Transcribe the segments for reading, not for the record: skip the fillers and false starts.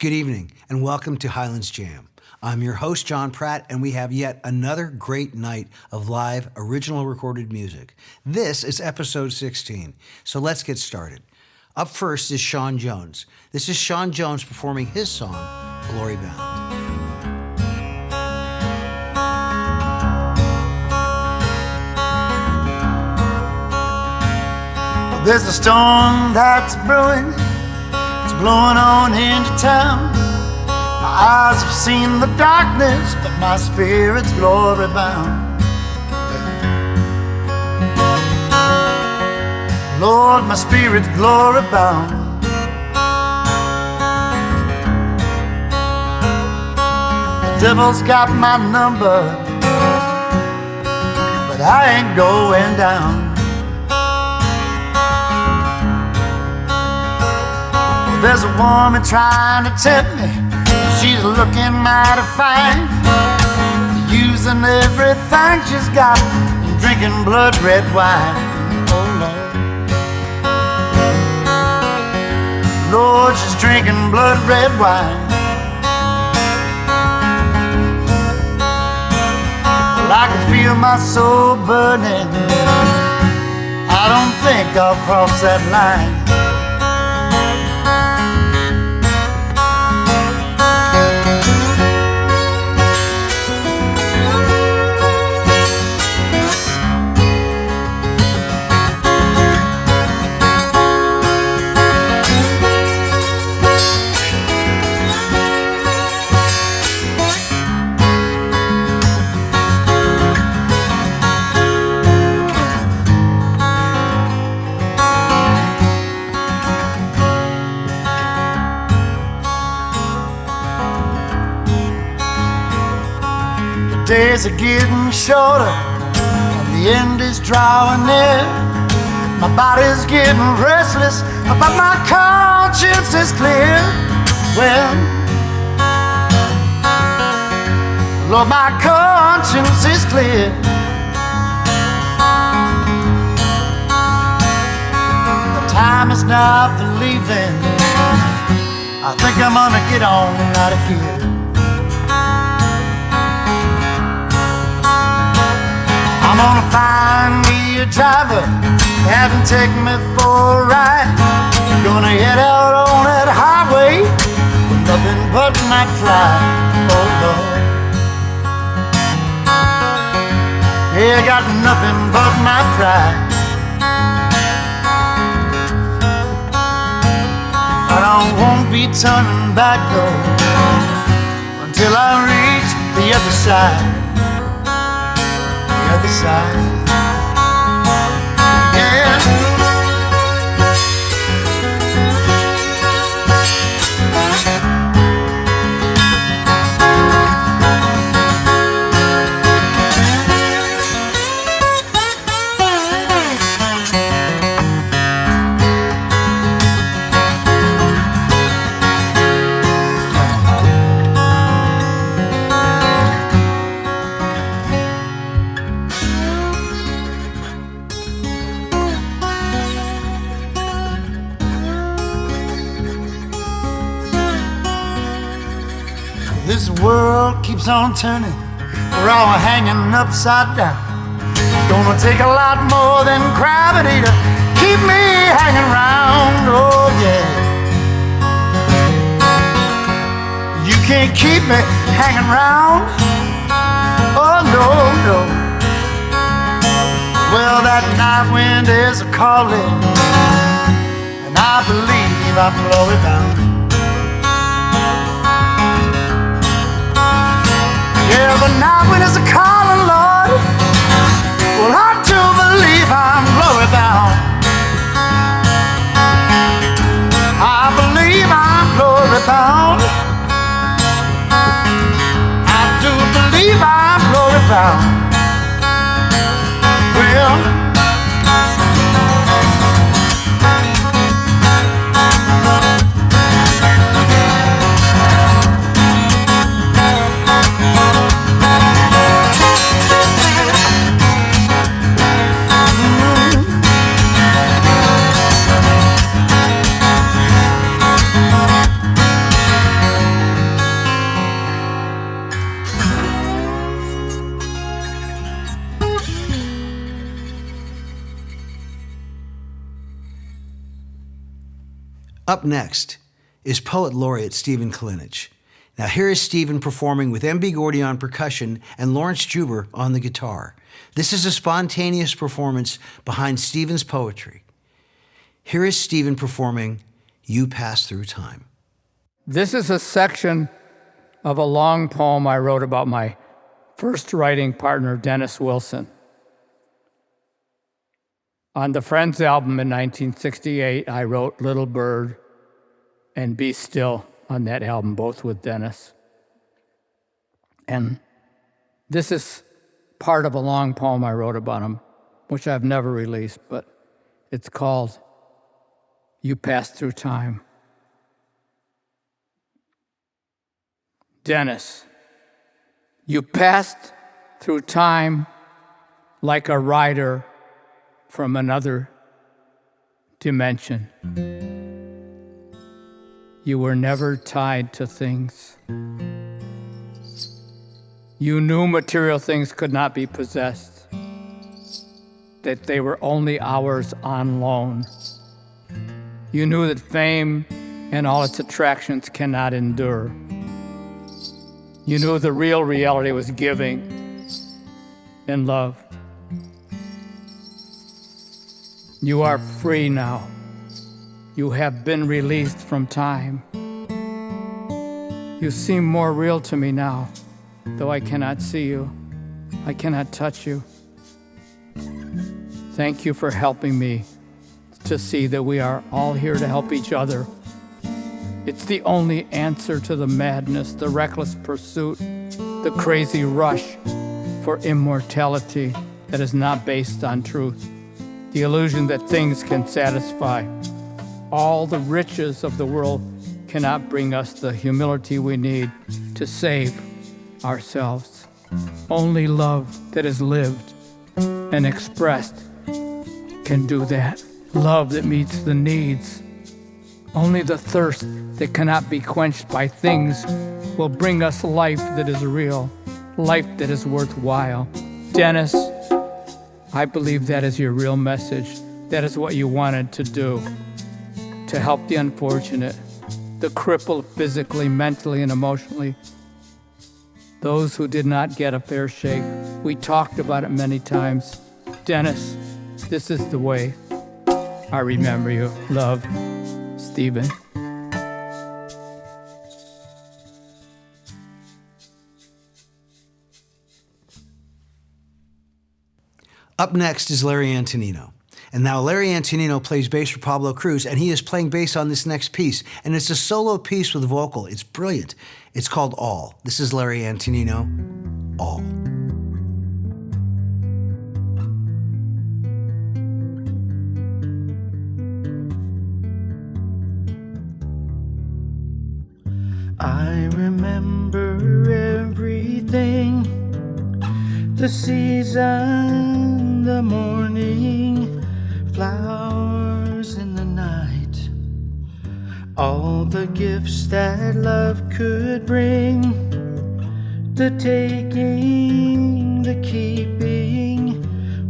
Good evening, and welcome to Highlands Jam. I'm your host, John Pratt, and we have yet another great night of live, original recorded music. This is episode 16, so let's get started. Up first is Shawn Jones. This is Shawn Jones performing his song, Glory Bound. There's a storm that's brewing, it's blowing on into town. My eyes have seen the darkness, but my spirit's glory bound. Lord, my spirit's glory bound. The devil's got my number, but I ain't going down. There's a woman trying to tempt me, she's looking mighty fine, using everything she's got and drinking blood red wine. Oh Lord, Lord, she's drinking blood red wine. Well, I can feel my soul burning, I don't think I'll cross that line. Days are getting shorter, and the end is drawing near. My body's getting restless, but my conscience is clear. Well, Lord, my conscience is clear. The time is now for leaving, I think I'm gonna get on out of here. I'm gonna find me a driver, have him take me for a ride. Gonna head out on that highway with nothing but my pride. Oh Lord, yeah, I got nothing but my pride. But I won't be turning back though until I reach the other side. Other side, yeah. This world keeps on turning, we're all hanging upside down. It's gonna take a lot more than gravity to keep me hanging round. Oh yeah, you can't keep me hanging round. Oh no, no. Well, that night wind is a calling, and I believe I'm glory bound. Yeah, the night wind is a calling, Lord. Well, I do believe I'm glory bound. I believe I'm glory bound. I do believe I'm glory bound. Well, Up next is Poet Laureate Stephen Kalinich. Now here is Stephen performing with M.B. Gordy on percussion and Lawrence Juber on the guitar. This is a spontaneous performance behind Stephen's poetry. Here is Stephen performing You Pass Through Time. This is a section of a long poem I wrote about my first writing partner, Dennis Wilson. On the Friends album in 1968, I wrote Little Bird and Be Still on that album, both with Dennis. And this is part of a long poem I wrote about him, which I've never released, but it's called You Pass Through Time. Dennis, you passed through time like a rider from another dimension. You were never tied to things. You knew material things could not be possessed, that they were only ours on loan. You knew that fame and all its attractions cannot endure. You knew the real reality was giving and love. You are free now. You have been released from time. You seem more real to me now, though I cannot see you. I cannot touch you. Thank you for helping me to see that we are all here to help each other. It's the only answer to the madness, the reckless pursuit, the crazy rush for immortality that is not based on truth. The illusion that things can satisfy. All the riches of the world cannot bring us the humility we need to save ourselves. Only love that is lived and expressed can do that. Love that meets the needs. Only the thirst that cannot be quenched by things will bring us life that is real, life that is worthwhile. Dennis, I believe that is your real message. That is what you wanted to do, to help the unfortunate, the crippled physically, mentally, and emotionally, those who did not get a fair shake. We talked about it many times. Dennis, this is the way. I remember you. Love, Stephen. Up next is Larry Antonino. And now Larry Antonino plays bass for Pablo Cruz, and he is playing bass on this next piece. And it's a solo piece with vocal. It's brilliant. It's called All. This is Larry Antonino, All. I remember everything, the season, the morning, flowers in the night, all the gifts that love could bring, the taking, the keeping.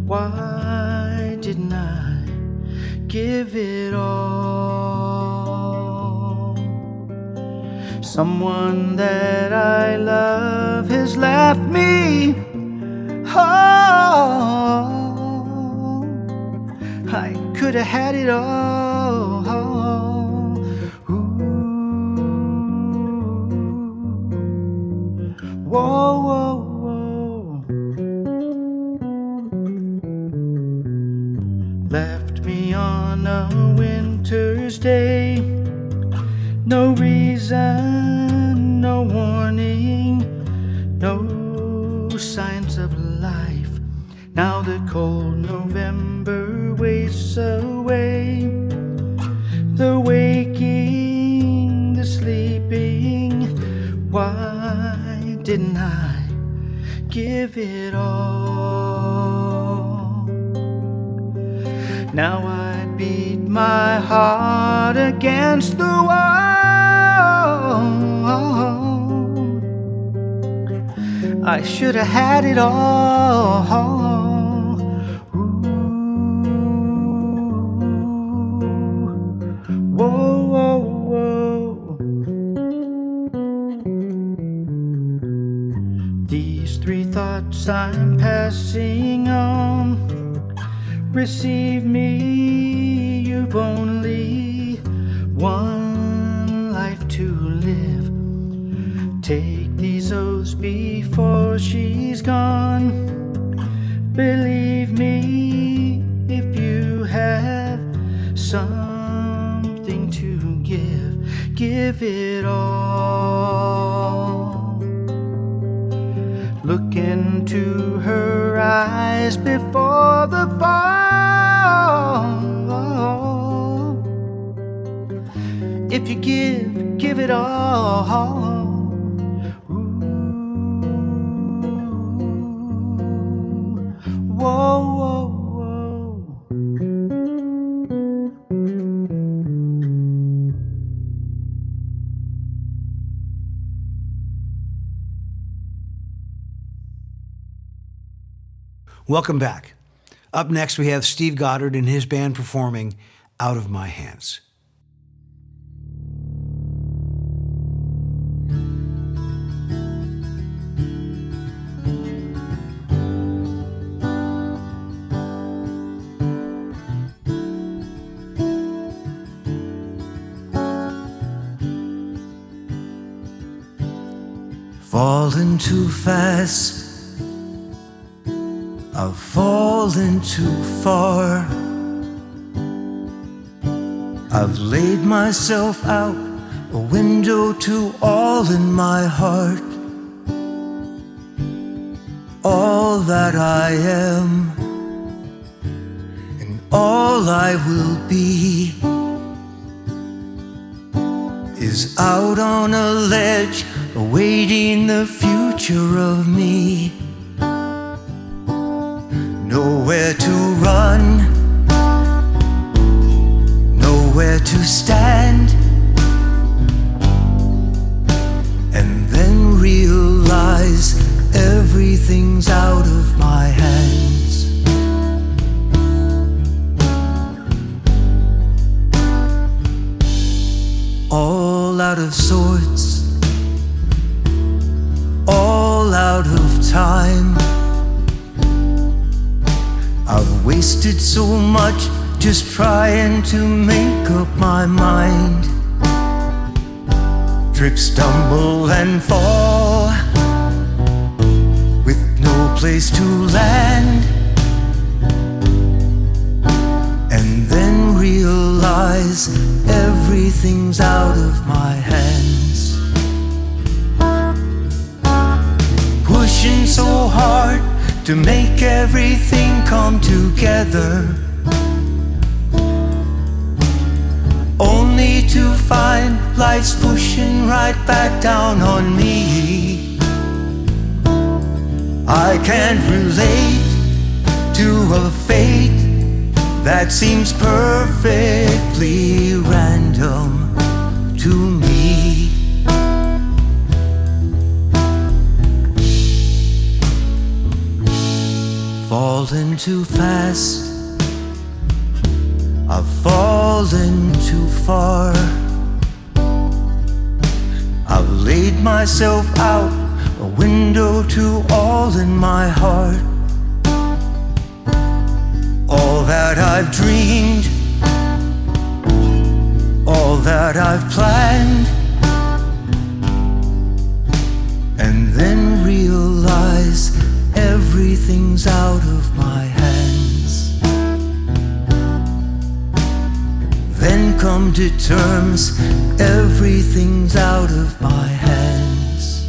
Why didn't I give it all? Someone that I love has left me. Oh, I could have had it all. Ooh. Whoa, whoa, whoa. Left me on a winter's day. No reason, no warning, no signs of life. Now the cold November wastes away, the waking, the sleeping. Why didn't I give it all? Now I beat my heart against the wall. I should have had it all. Ooh. Whoa, whoa. once I'm passing on. Receive me, you've only one life to live. Take these oaths before she's gone. Believe me, if you have something to give it all. Look into her eyes before the fall. If you give it all. Whoa, whoa, whoa. Welcome back. Up next, we have Steve Goddard and his band performing Out of My Hands. Falling too fast, I've fallen too far. I've laid myself out a window to all in my heart. All that I am and all I will be is out on a ledge, awaiting the future of me. Nowhere to run, nowhere to stand, and then realize everything's out of my hands. All out of sorts, all out of time. I've wasted so much just trying to make up my mind. Trip, stumble and fall with no place to land, and then realize everything's out of my hands. Pushing so hard to make everything come together, only to find life's pushing right back down on me. I can't relate to a fate that seems perfectly random to me. Fallen too fast, I've fallen too far. I've laid myself out a window to all in my heart. All that I've dreamed, all that I've planned, and then realize everything's out of my hands. Then come to terms, everything's out of my hands.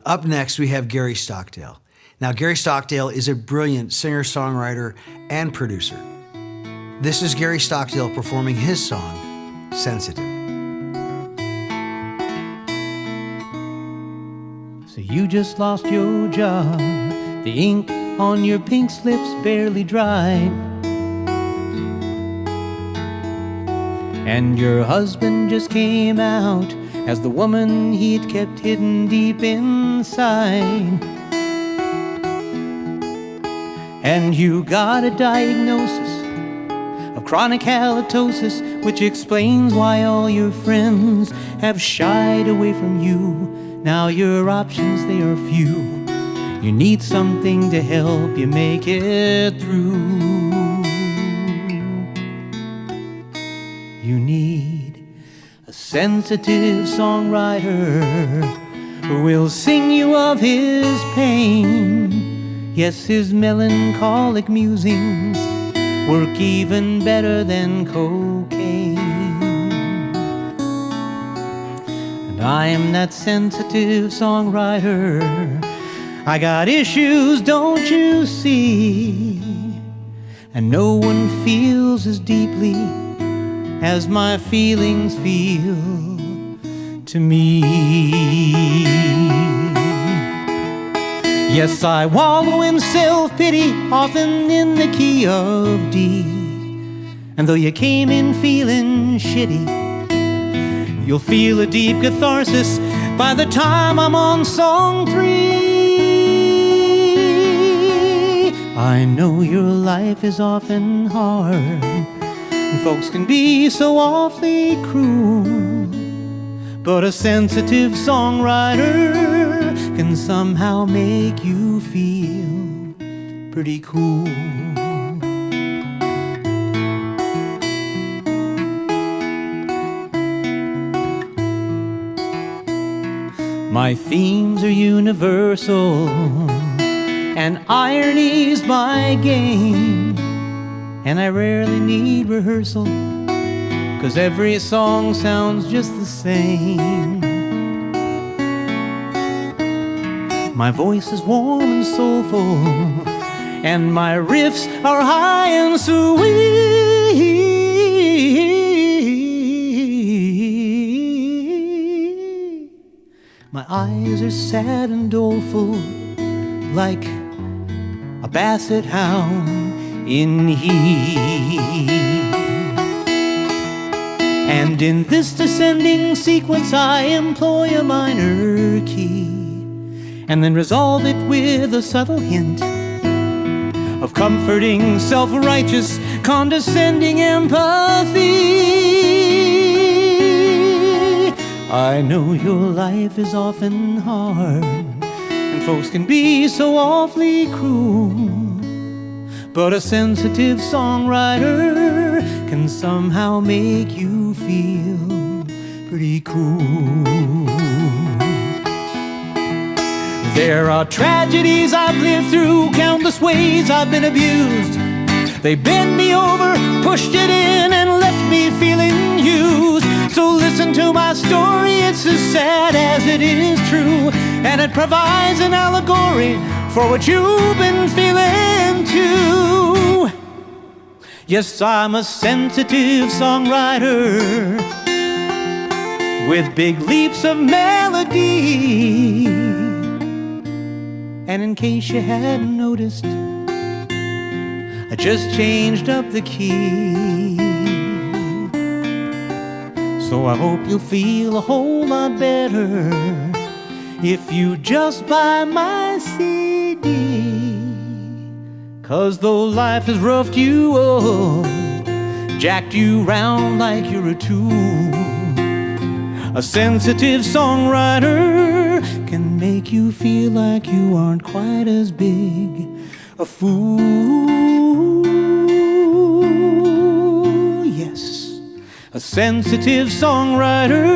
Up next, we have Gary Stockdale. Now, Gary Stockdale is a brilliant singer-songwriter and producer. This is Gary Stockdale performing his song, Sensitive. So you just lost your job, the ink on your pink slips barely dried, and your husband just came out as the woman he'd kept hidden deep inside. And you got a diagnosis of chronic halitosis, which explains why all your friends have shied away from you. Now your options, they are few. You need something to help you make it through. You need a sensitive songwriter who will sing you of his pain. Yes, his melancholic musings work even better than cocaine. And I am that sensitive songwriter. I got issues, don't you see? And no one feels as deeply as my feelings feel to me. Yes, I wallow in self-pity, often in the key of D. And though you came in feeling shitty, you'll feel a deep catharsis by the time I'm on song 3. I know your life is often hard, and folks can be so awfully cruel, but a sensitive songwriter can somehow make you feel pretty cool. My themes are universal, and irony's my game, and I rarely need rehearsal, 'cause every song sounds just the same. My voice is warm and soulful, and my riffs are high and sweet. My eyes are sad and doleful, like a basset hound in heat. And in this descending sequence I employ a minor key, and then resolve it with a subtle hint of comforting, self-righteous, condescending empathy. I know your life is often hard, and folks can be so awfully cruel, but a sensitive songwriter can somehow make you feel pretty cool. There are tragedies I've lived through, countless ways I've been abused. They bent me over, pushed it in, and left me feeling used. So listen to my story, it's as sad as it is true, and it provides an allegory for what you've been feeling too. Yes, I'm a sensitive songwriter with big leaps of melody. And in case you hadn't noticed, I just changed up the key. So I hope you'll feel a whole lot better if you just buy my CD. 'Cause though life has roughed you up, jacked you round like you're a tool, a sensitive songwriter can make you feel like you aren't quite as big a fool. Yes, a sensitive songwriter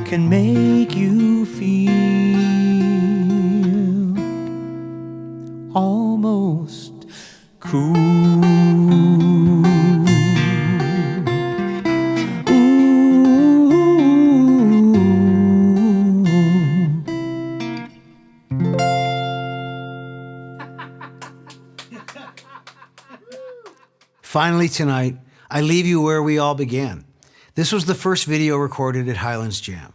can make you feel almost cool. Finally tonight, I leave you where we all began. This was the first video recorded at Highlands Jam.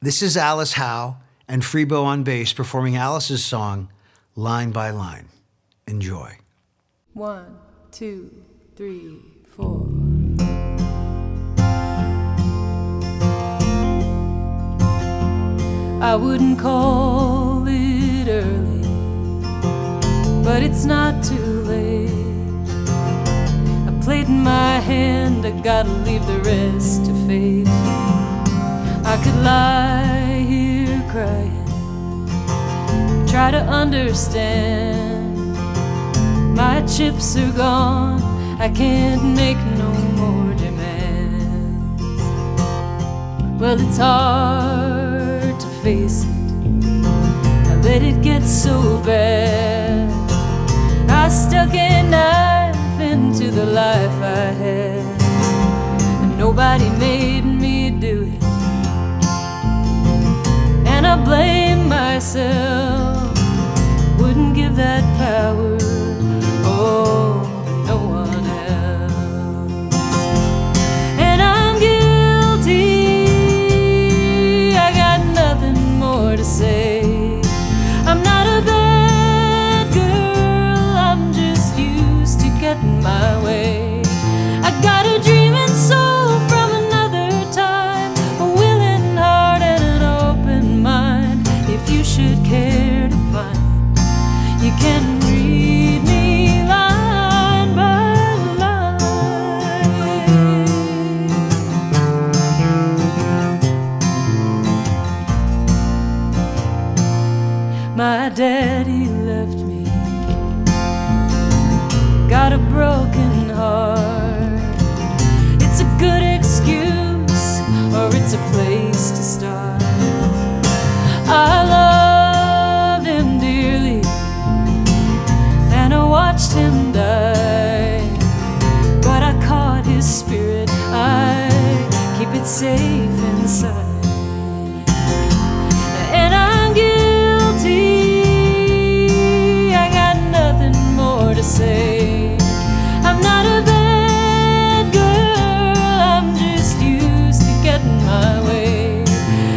This is Alice Howe and Freebo on bass performing Alice's song, Line by Line. Enjoy. 1, 2, 3, 4. I wouldn't call it early, but it's not too late. I played my hand, I gotta leave the rest to fate. could lie here crying, try to understand. My chips are gone, I can't make no more demands. Well, it's hard to face it, I let it get so bad. I stuck a knife into the life I had, and nobody made me do it. And I blame myself, wouldn't give that power, oh, no one else. And I'm guilty, I got nothing more to say. I'm not a bad girl, I'm just used to getting my way. I got a dreaming soul from another time, a willing heart and an open mind. If you should care to find, you can read me line by line. My daddy left me, got a broken heart. It's a good excuse, or it's a place to start. I loved him dearly, and I watched him die, but I caught his spirit, I keep it safe inside. And I'm guilty, I got nothing more to say. I'm not a bad girl, I'm just used to getting my way.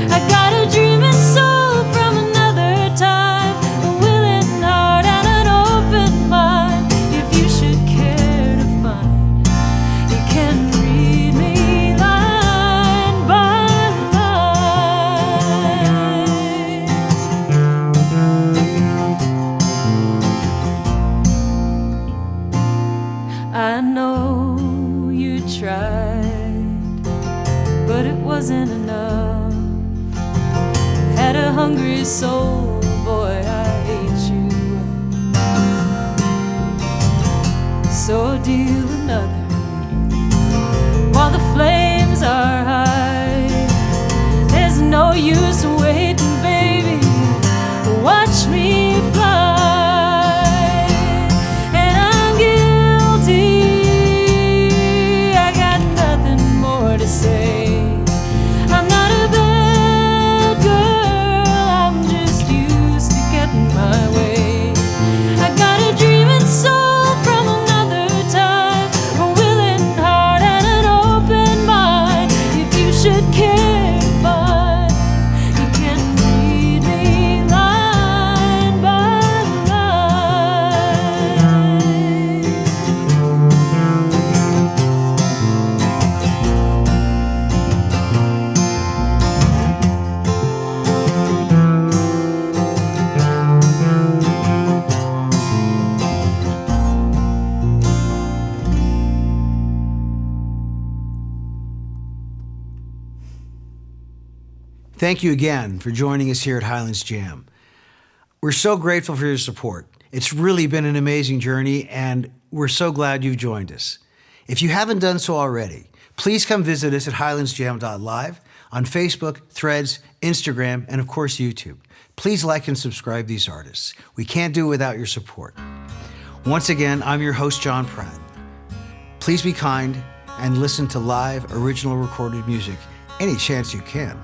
I got a dreaming soul from another time, a willing heart and an open mind. If you should care to find, you can read me line by line. I know you tried, but it wasn't enough. Had a hungry soul, boy, I ate you up. So deal another while the flames are high. There's no use waiting, baby, watch me fly. And I'm guilty, I got nothing more to say. I'm not a bad girl, I'm just used to getting my way. I got a dreaming soul from another time, a willing heart and an open mind. If you should care to find, you can read me line by Thank you again for joining us here at Highlands Jam. We're so grateful for your support. It's really been an amazing journey, and we're so glad you've joined us. If you haven't done so already, please come visit us at highlandsjam.live on Facebook, Threads, Instagram, and of course YouTube. Please like and subscribe these artists. We can't do it without your support. Once again, I'm your host, John Pratt. Please be kind and listen to live, original recorded music any chance you can.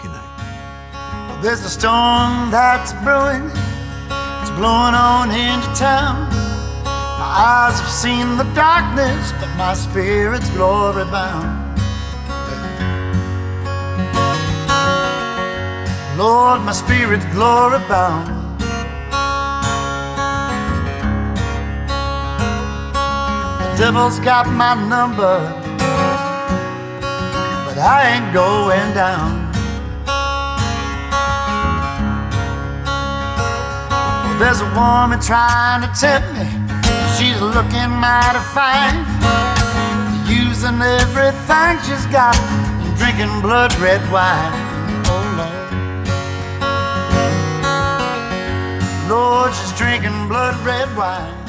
Good night. There's a storm that's brewing, it's blowing on into town. My eyes have seen the darkness, but my spirit's glory bound. Lord, my spirit's glory bound. The devil's got my number, but I ain't going down. There's a woman trying to tempt me, she's looking mighty fine, using everything she's got and drinking blood red wine. Oh Lord, Lord, she's drinking blood red wine.